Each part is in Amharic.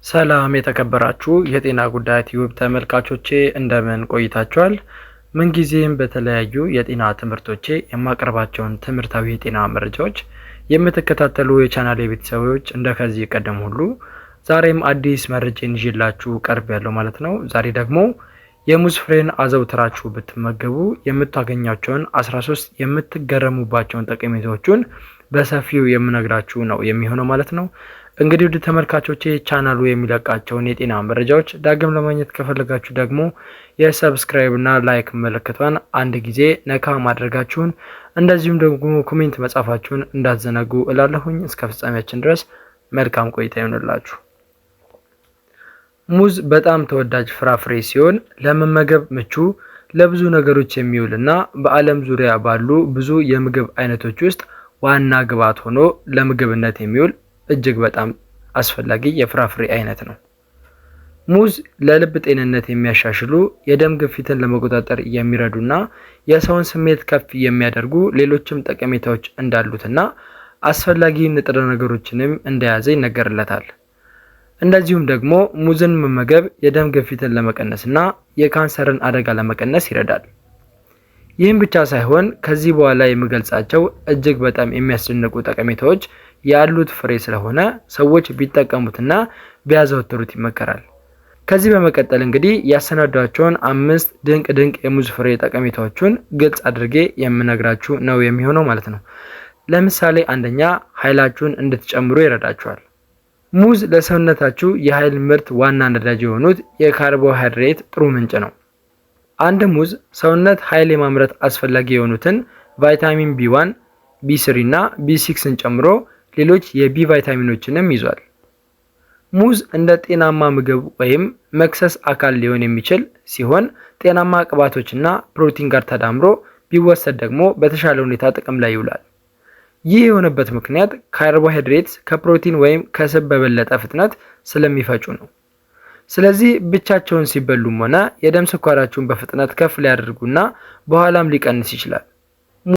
ሰላም የተከበራችሁ የጤና ጉዳይ ቲዩብ ተመልካቾቼ እንደምን ቆይታችኋል? ምንጊዜም በተለያዩ የጤና ትምህርቶቼ የማቀርባቸውን ትምህርታዊ የጤና መረጃዎች የምትከታተሉ የቻናሌ ቤተሰቦች እንደከዚህ ቀደም ሁሉ ዛሬም አዲስ መረጃን ይዤላችሁ ቀርቤያለሁ ማለት ነው። ዛሬ ደግሞ የሙዝ ፍሬን አዘውትራችሁ ብትመገቡ የምታገኛቸውን 13 የምትገረሙባቸውን ጠቀሜታዎችን በሰፊው የምነግራችሁ ነው የሚሆነው ማለት ነው። እንግዲህ ውድ ተመልካቾቼ ቻናሉ የሚለቃቸውን የጤና መረጃዎች ዳግም ለማግኘት ከፈለጋችሁ ደግሞ የሰብስክራይብ እና ላይክ ምልክቷን አንድ ጊዜ ነካ ማድረጋችሁን እንደዚሁም ደግሞ ኮሜንት መጻፋችሁን እንዳትዘነጉ እላለሁኝ። እስከ ፍጻሜያችን ድረስ መልካም ቆይታ ይሁንላችሁ። ሙዝ በጣም ተወዳጅ ፍራፍሬ ሲሆን ለመመገብ ምቹ፣ ለብዙ ነገሮች የሚውልና በዓለም ዙሪያ ባሉ ብዙ የምግብ አይነቶች ውስጥ ዋና ግብዓት ሆኖ ለምግብነት የሚውል እጅግ በጣም አስፈላጊ የፍራፍሬ አይነት ነው። ሙዝ ለልብ ጤንነት የሚያሻሽሉ፣ የደም ግፊትን ለመቆጣጠር የሚረዱና የሰውን ስሜት ከፍ የሚያደርጉ ሌሎችም ጠቀሜታዎች እንዳሉትና አስፈላጊ ንጥረ ነገሮችንም እንደያዘ ይነገርለታል። እንደዚሁም ደግሞ ሙዝን መመገብ የደም ግፊትን ለመቀነስና የካንሰርን አደጋ ለመቀነስ ይረዳል። ይህም ብቻ ሳይሆን ከዚህ በኋላ የምገልጻቸው እጅግ በጣም የሚያስደንቁ ጠቀሜታዎች ያሉት ፍሬ ስለሆነ ሰዎች ቢጠቀሙትና ቢያዘወትሩት ይመከራል። ከዚህ በመቀጠል እንግዲህ ያሰናዷቸውን 5 ድንቅ የሙዝ ፍሬ ጠቀሜታዎችን ግልጽ አድርጌ የምነግራችሁ ነው የሚሆነው ማለት ነው። ለምሳሌ አንደኛ ኃይላችሁን እንድትጨምሩ ይረዳችኋል። ሙዝ ለሰውነታችሁ የኃይል ምርት ዋና ነዳጅ የሆኑት የካርቦሃይድሬት ጥሩ ምንጭ ነው። አንድ ሙዝ ሰውነት ኃይል የማምረት አስፈላጊ የሆኑትን ቫይታሚን ቢ1፣ ቢ3 እና ቢ6ን ጨምሮ ሌሎች የቢ ቫይታሚኖችንም ይዟል። ሙዝ እንደ ጤናማ ምግብ ወይም መክሰስ አካል ሊሆን የሚችል ሲሆን ጤናማ ቅባቶችና ፕሮቲን ጋር ተዳምሮ ቢወሰድ ደግሞ በተሻለ ሁኔታ ጥቅም ላይ ይውላል። ይህ የሆነበት ምክንያት ካርቦሃይድሬትስ ከፕሮቲን ወይም ከስብ በበለጠ ፍጥነት ስለሚፈጩ ነው። ስለዚህ ብቻቸውን ሲበሉም ሆነ የደም ስኳራችሁን በፍጥነት ከፍ ሊያደርጉና በኋላም ሊቀንስ ይችላል።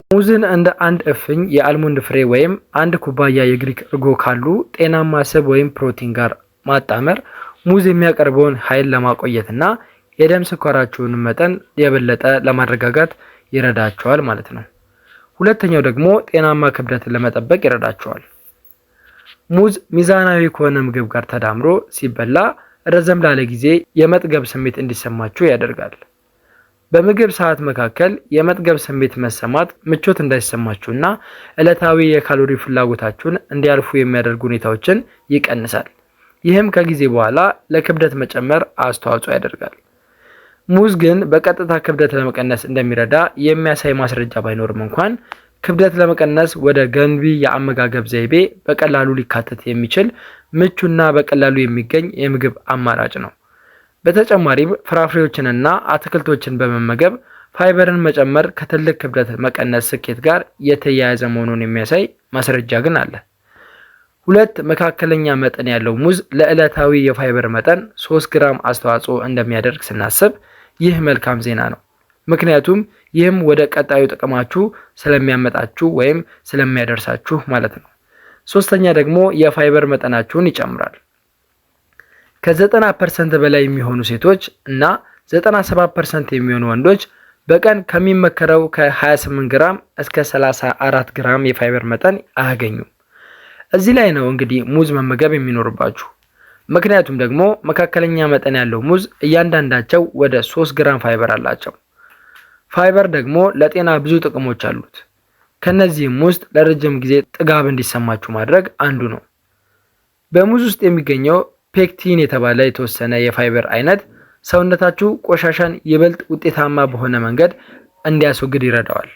ሙዝን እንደ አንድ እፍኝ የአልሞንድ ፍሬ ወይም አንድ ኩባያ የግሪክ እርጎ ካሉ ጤናማ ስብ ወይም ፕሮቲን ጋር ማጣመር ሙዝ የሚያቀርበውን ኃይል ለማቆየትና የደም ስኳራችሁን መጠን የበለጠ ለማረጋጋት ይረዳቸዋል ማለት ነው። ሁለተኛው ደግሞ ጤናማ ክብደትን ለመጠበቅ ይረዳቸዋል። ሙዝ ሚዛናዊ ከሆነ ምግብ ጋር ተዳምሮ ሲበላ ረዘም ላለ ጊዜ የመጥገብ ስሜት እንዲሰማችሁ ያደርጋል። በምግብ ሰዓት መካከል የመጥገብ ስሜት መሰማት ምቾት እንዳይሰማችሁና ዕለታዊ የካሎሪ ፍላጎታችሁን እንዲያልፉ የሚያደርጉ ሁኔታዎችን ይቀንሳል። ይህም ከጊዜ በኋላ ለክብደት መጨመር አስተዋጽኦ ያደርጋል። ሙዝ ግን በቀጥታ ክብደት ለመቀነስ እንደሚረዳ የሚያሳይ ማስረጃ ባይኖርም እንኳን ክብደት ለመቀነስ ወደ ገንቢ የአመጋገብ ዘይቤ በቀላሉ ሊካተት የሚችል ምቹና በቀላሉ የሚገኝ የምግብ አማራጭ ነው። በተጨማሪም ፍራፍሬዎችንና አትክልቶችን በመመገብ ፋይበርን መጨመር ከትልቅ ክብደት መቀነስ ስኬት ጋር የተያያዘ መሆኑን የሚያሳይ ማስረጃ ግን አለ። 2 መካከለኛ መጠን ያለው ሙዝ ለዕለታዊ የፋይበር መጠን 3 ግራም አስተዋጽኦ እንደሚያደርግ ስናስብ ይህ መልካም ዜና ነው። ምክንያቱም ይህም ወደ ቀጣዩ ጥቅማችሁ ስለሚያመጣችሁ ወይም ስለሚያደርሳችሁ ማለት ነው። ሶስተኛ ደግሞ የፋይበር መጠናችሁን ይጨምራል። ከ90% በላይ የሚሆኑ ሴቶች እና 97% የሚሆኑ ወንዶች በቀን ከሚመከረው ከ28 ግራም እስከ 34 ግራም የፋይበር መጠን አያገኙም። እዚህ ላይ ነው እንግዲህ ሙዝ መመገብ የሚኖርባችሁ። ምክንያቱም ደግሞ መካከለኛ መጠን ያለው ሙዝ እያንዳንዳቸው ወደ 3 ግራም ፋይበር አላቸው። ፋይበር ደግሞ ለጤና ብዙ ጥቅሞች አሉት። ከነዚህም ውስጥ ለረጅም ጊዜ ጥጋብ እንዲሰማችሁ ማድረግ አንዱ ነው። በሙዝ ውስጥ የሚገኘው ፔክቲን የተባለ የተወሰነ የፋይበር አይነት ሰውነታችሁ ቆሻሻን ይበልጥ ውጤታማ በሆነ መንገድ እንዲያስወግድ ይረዳዋል።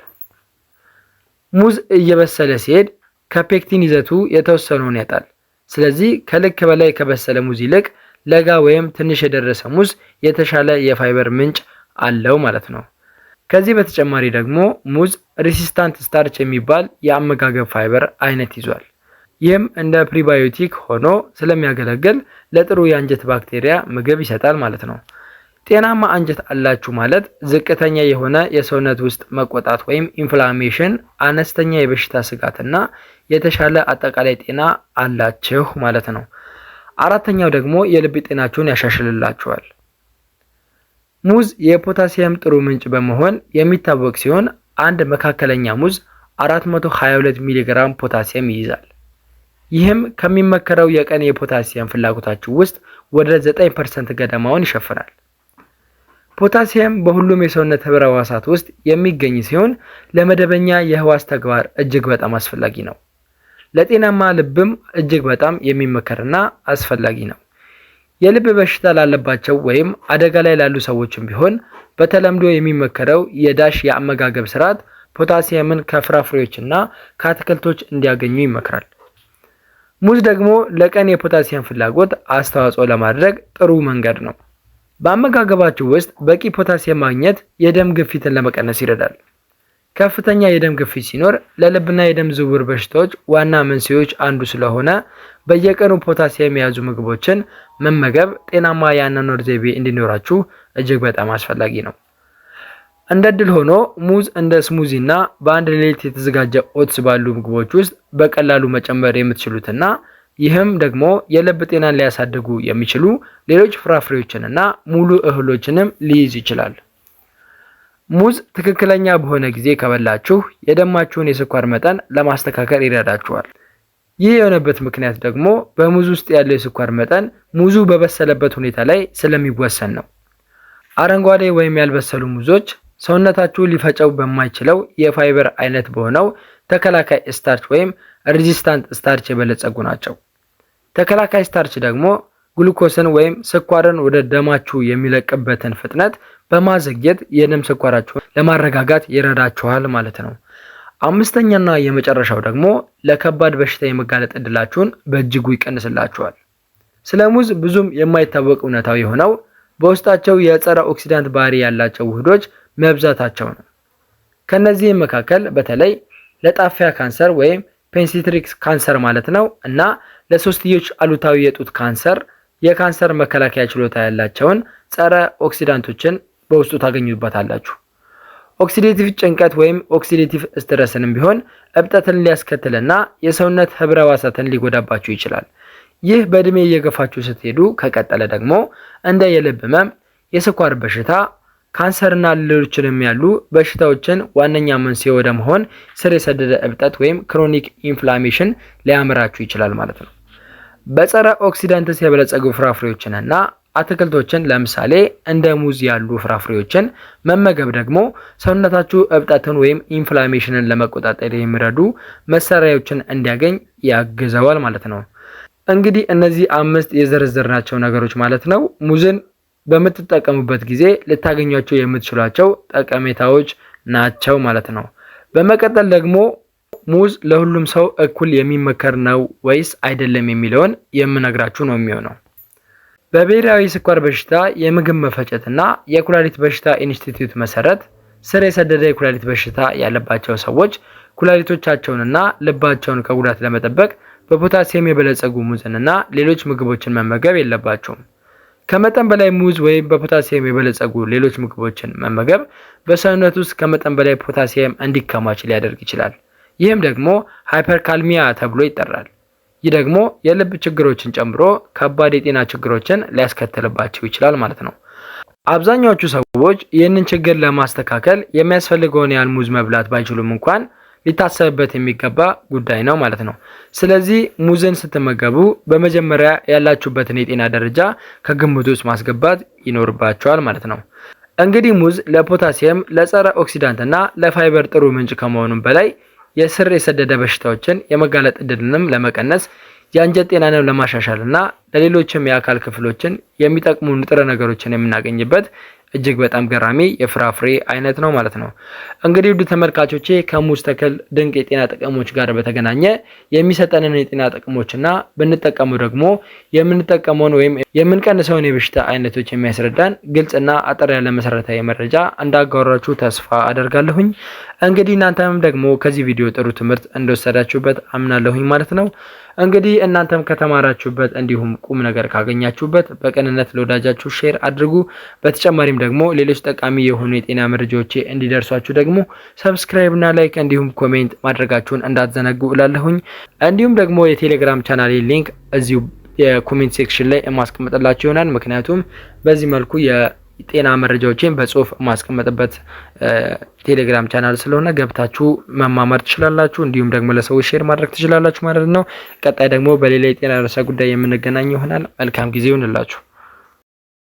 ሙዝ እየበሰለ ሲሄድ ከፔክቲን ይዘቱ የተወሰነውን ያጣል። ስለዚህ ከልክ በላይ ከበሰለ ሙዝ ይልቅ ለጋ ወይም ትንሽ የደረሰ ሙዝ የተሻለ የፋይበር ምንጭ አለው ማለት ነው። ከዚህ በተጨማሪ ደግሞ ሙዝ ሬሲስታንት ስታርች የሚባል የአመጋገብ ፋይበር አይነት ይዟል። ይህም እንደ ፕሪባዮቲክ ሆኖ ስለሚያገለግል ለጥሩ የአንጀት ባክቴሪያ ምግብ ይሰጣል ማለት ነው። ጤናማ አንጀት አላችሁ ማለት ዝቅተኛ የሆነ የሰውነት ውስጥ መቆጣት ወይም ኢንፍላሜሽን፣ አነስተኛ የበሽታ ስጋትና የተሻለ አጠቃላይ ጤና አላችሁ ማለት ነው። አራተኛው ደግሞ የልብ ጤናችሁን ያሻሽልላችኋል። ሙዝ የፖታሲየም ጥሩ ምንጭ በመሆን የሚታወቅ ሲሆን አንድ መካከለኛ ሙዝ 422 ሚሊ ግራም ፖታሲየም ይይዛል። ይህም ከሚመከረው የቀን የፖታሲየም ፍላጎታችሁ ውስጥ ወደ 9% ገደማውን ይሸፍናል። ፖታሲየም በሁሉም የሰውነት ህብረ ህዋሳት ውስጥ የሚገኝ ሲሆን ለመደበኛ የህዋስ ተግባር እጅግ በጣም አስፈላጊ ነው። ለጤናማ ልብም እጅግ በጣም የሚመከርና አስፈላጊ ነው። የልብ በሽታ ላለባቸው ወይም አደጋ ላይ ላሉ ሰዎችም ቢሆን በተለምዶ የሚመከረው የዳሽ የአመጋገብ ስርዓት ፖታሲየምን ከፍራፍሬዎችና ከአትክልቶች እንዲያገኙ ይመክራል። ሙዝ ደግሞ ለቀን የፖታሲየም ፍላጎት አስተዋጽኦ ለማድረግ ጥሩ መንገድ ነው። በአመጋገባችሁ ውስጥ በቂ ፖታሲየም ማግኘት የደም ግፊትን ለመቀነስ ይረዳል። ከፍተኛ የደም ግፊት ሲኖር ለልብና የደም ዝውውር በሽታዎች ዋና መንስኤዎች አንዱ ስለሆነ በየቀኑ ፖታሲየም የያዙ ምግቦችን መመገብ ጤናማ የአኗኗር ዘይቤ እንዲኖራችሁ እጅግ በጣም አስፈላጊ ነው። እንደ ዕድል ሆኖ ሙዝ እንደ ስሙዚ እና በአንድ ሌሊት የተዘጋጀ ኦትስ ባሉ ምግቦች ውስጥ በቀላሉ መጨመር የምትችሉትና ይህም ደግሞ የልብ ጤናን ሊያሳድጉ የሚችሉ ሌሎች ፍራፍሬዎችንና ሙሉ እህሎችንም ሊይዝ ይችላል። ሙዝ ትክክለኛ በሆነ ጊዜ ከበላችሁ የደማችሁን የስኳር መጠን ለማስተካከል ይረዳችኋል። ይህ የሆነበት ምክንያት ደግሞ በሙዝ ውስጥ ያለው የስኳር መጠን ሙዙ በበሰለበት ሁኔታ ላይ ስለሚወሰን ነው። አረንጓዴ ወይም ያልበሰሉ ሙዞች ሰውነታችሁ ሊፈጨው በማይችለው የፋይበር አይነት በሆነው ተከላካይ ስታርች ወይም ሬዚስታንት ስታርች የበለጸጉ ናቸው። ተከላካይ ስታርች ደግሞ ግሉኮስን ወይም ስኳርን ወደ ደማችሁ የሚለቅበትን ፍጥነት በማዘግየት የደም ስኳራችሁን ለማረጋጋት ይረዳችኋል ማለት ነው። አምስተኛና የመጨረሻው ደግሞ ለከባድ በሽታ የመጋለጥ እድላችሁን በእጅጉ ይቀንስላችኋል። ስለ ሙዝ ብዙም የማይታወቅ እውነታው የሆነው በውስጣቸው የጸረ ኦክሲዳንት ባህሪ ያላቸው ውህዶች መብዛታቸው ነው። ከነዚህም መካከል በተለይ ለጣፊያ ካንሰር ወይም ፔንሲትሪክስ ካንሰር ማለት ነው እና ለሶስትዮሽ አሉታዊ የጡት ካንሰር የካንሰር መከላከያ ችሎታ ያላቸውን ጸረ ኦክሲዳንቶችን በውስጡ ታገኙበታላችሁ። ኦክሲዴቲቭ ጭንቀት ወይም ኦክሲዴቲቭ ስትረስንም ቢሆን እብጠትን ሊያስከትልና የሰውነት ህብረ ህዋሳትን ሊጎዳባችሁ ይችላል። ይህ በእድሜ እየገፋችሁ ስትሄዱ ከቀጠለ ደግሞ እንደ የልብ ህመም፣ የስኳር በሽታ፣ ካንሰርና ሌሎችንም ያሉ በሽታዎችን ዋነኛ መንስኤ ወደ መሆን ስር የሰደደ እብጠት ወይም ክሮኒክ ኢንፍላሜሽን ሊያመራችሁ ይችላል ማለት ነው። በጸረ ኦክሲዳንትስ የበለጸጉ ፍራፍሬዎችንና አትክልቶችን ለምሳሌ እንደ ሙዝ ያሉ ፍራፍሬዎችን መመገብ ደግሞ ሰውነታችሁ እብጠትን ወይም ኢንፍላሜሽንን ለመቆጣጠር የሚረዱ መሳሪያዎችን እንዲያገኝ ያግዘዋል ማለት ነው። እንግዲህ እነዚህ 5 የዘረዘርናቸው ነገሮች ማለት ነው ሙዝን በምትጠቀሙበት ጊዜ ልታገኟቸው የምትችሏቸው ጠቀሜታዎች ናቸው ማለት ነው። በመቀጠል ደግሞ ሙዝ ለሁሉም ሰው እኩል የሚመከር ነው ወይስ አይደለም የሚለውን የምነግራችሁ ነው የሚሆነው። በብሔራዊ ስኳር በሽታ የምግብ መፈጨትና የኩላሊት በሽታ ኢንስቲትዩት መሰረት ስር የሰደደ የኩላሊት በሽታ ያለባቸው ሰዎች ኩላሊቶቻቸውንና ልባቸውን ከጉዳት ለመጠበቅ በፖታሲየም የበለጸጉ ሙዝንና ሌሎች ምግቦችን መመገብ የለባቸውም። ከመጠን በላይ ሙዝ ወይም በፖታሲየም የበለጸጉ ሌሎች ምግቦችን መመገብ በሰውነት ውስጥ ከመጠን በላይ ፖታሲየም እንዲከማች ሊያደርግ ይችላል። ይህም ደግሞ ሃይፐርካልሚያ ተብሎ ይጠራል። ይህ ደግሞ የልብ ችግሮችን ጨምሮ ከባድ የጤና ችግሮችን ሊያስከትልባቸው ይችላል ማለት ነው። አብዛኛዎቹ ሰዎች ይህንን ችግር ለማስተካከል የሚያስፈልገውን ያህል ሙዝ መብላት ባይችሉም እንኳን ሊታሰብበት የሚገባ ጉዳይ ነው ማለት ነው። ስለዚህ ሙዝን ስትመገቡ በመጀመሪያ ያላችሁበትን የጤና ደረጃ ከግምት ውስጥ ማስገባት ይኖርባቸዋል ማለት ነው። እንግዲህ ሙዝ ለፖታሲየም፣ ለጸረ ኦክሲዳንት እና ለፋይበር ጥሩ ምንጭ ከመሆኑም በላይ የስር የሰደደ በሽታዎችን የመጋለጥ እድልንም ለመቀነስ የአንጀት ጤናንም ለማሻሻል እና ለሌሎችም የአካል ክፍሎችን የሚጠቅሙ ንጥረ ነገሮችን የምናገኝበት እጅግ በጣም ገራሚ የፍራፍሬ አይነት ነው ማለት ነው። እንግዲህ ውድ ተመልካቾቼ ከሙዝ ተክል ድንቅ የጤና ጥቅሞች ጋር በተገናኘ የሚሰጠንን የጤና ጥቅሞችና ብንጠቀሙ ደግሞ የምንጠቀመውን ወይም የምንቀንሰውን የበሽታ አይነቶች የሚያስረዳን ግልጽና አጠር ያለ መሰረታዊ መረጃ እንዳጋራችሁ ተስፋ አደርጋለሁኝ። እንግዲህ እናንተም ደግሞ ከዚህ ቪዲዮ ጥሩ ትምህርት እንደወሰዳችሁበት አምናለሁኝ ማለት ነው። እንግዲህ እናንተም ከተማራችሁበት እንዲሁም ቁም ነገር ካገኛችሁበት በቅንነት ለወዳጃችሁ ሼር አድርጉ። በተጨማሪም ደግሞ ሌሎች ጠቃሚ የሆኑ የጤና መረጃዎች እንዲደርሷችሁ ደግሞ ሰብስክራይብ እና ላይክ እንዲሁም ኮሜንት ማድረጋችሁን እንዳትዘነጉ እላለሁኝ። እንዲሁም ደግሞ የቴሌግራም ቻናሌ ሊንክ እዚሁ የኮሜንት ሴክሽን ላይ ማስቀመጥላችሁ ይሆናል። ምክንያቱም በዚህ መልኩ የጤና መረጃዎችን በጽሁፍ ማስቀመጥበት ቴሌግራም ቻናል ስለሆነ ገብታችሁ መማማር ትችላላችሁ። እንዲሁም ደግሞ ለሰዎች ሼር ማድረግ ትችላላችሁ ማለት ነው። ቀጣይ ደግሞ በሌላ የጤና ርዕሰ ጉዳይ የምንገናኝ ይሆናል። መልካም ጊዜ ይሁንላችሁ።